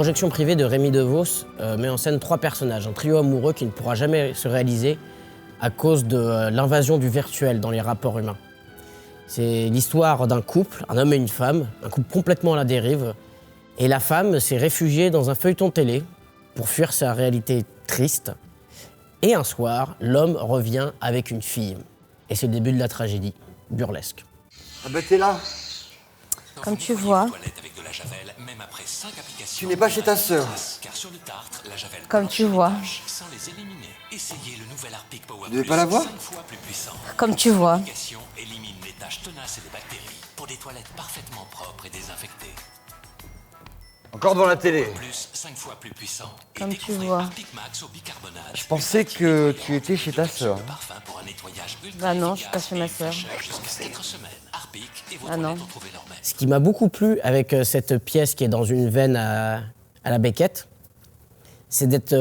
Projection privée de Rémi DeVos met en scène 3 personnages, un trio amoureux qui ne pourra jamais se réaliser à cause de l'invasion du virtuel dans les rapports humains. C'est l'histoire d'un couple, un homme et une femme, un couple complètement à la dérive. Et la femme s'est réfugiée dans un feuilleton télé pour fuir sa réalité triste. Et un soir, l'homme revient avec une fille. Et c'est le début de la tragédie, burlesque. Ah bah t'es là. Comme tu vois. Tu n'es pas chez ta sœur. Comme tu vois. Tu devais pas la voir? Comme tu vois. Encore devant la télé. Comme tu vois. Je pensais que tu étais chez ta sœur. Bah non, je suis pas chez ma sœur. Ah non. Ce qui m'a beaucoup plu avec cette pièce qui est dans une veine à la Beckett, c'est d'être,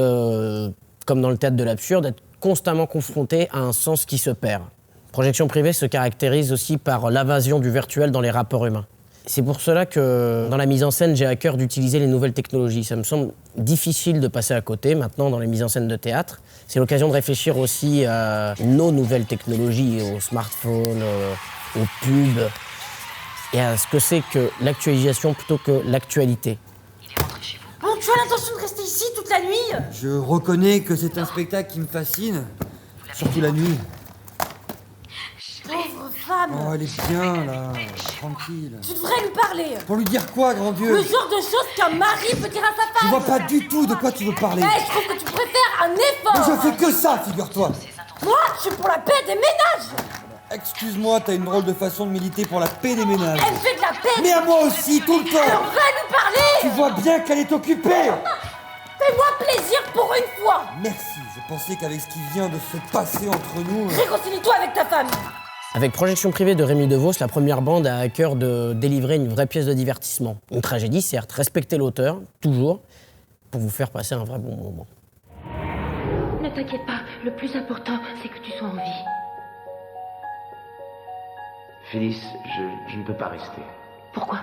comme dans le théâtre de l'absurde, d'être constamment confronté à un sens qui se perd. Projection privée se caractérise aussi par l'invasion du virtuel dans les rapports humains. C'est pour cela que dans la mise en scène, j'ai à cœur d'utiliser les nouvelles technologies. Ça me semble difficile de passer à côté maintenant dans les mises en scène de théâtre. C'est l'occasion de réfléchir aussi à nos nouvelles technologies, aux smartphones, aux pubs, et à ce que c'est que l'actualisation plutôt que l'actualité. Bon, tu as l'intention de rester ici toute la nuit? Je reconnais que c'est un spectacle qui me fascine, surtout la nuit. Pauvre femme! Oh, elle est bien là, tranquille. Tu devrais lui parler! Pour lui dire quoi, grand Dieu? Le genre de choses qu'un mari peut dire à sa Je femme! vois pas du tout de quoi tu veux parler. Eh, je trouve que tu préfères un effort! Mais je fais que ça, figure-toi. Moi, je suis pour la paix des ménages! Excuse-moi, t'as une drôle de façon de militer pour la paix des ménages. Elle fait de la paix! Mais à moi aussi, tout le Alors temps. va lui parler! Tu vois bien qu'elle est occupée. Fais-moi plaisir pour une fois! Merci, je pensais qu'avec ce qui vient de se passer entre nous... Réconcilie-toi avec ta femme! Avec Projection privée de Rémi DeVos, la première bande a à cœur de délivrer une vraie pièce de divertissement. Une tragédie, certes, respecter l'auteur, toujours, pour vous faire passer un vrai bon moment. Ne t'inquiète pas, le plus important, c'est que tu sois en vie. Phyllis, je ne peux pas rester. Pourquoi ?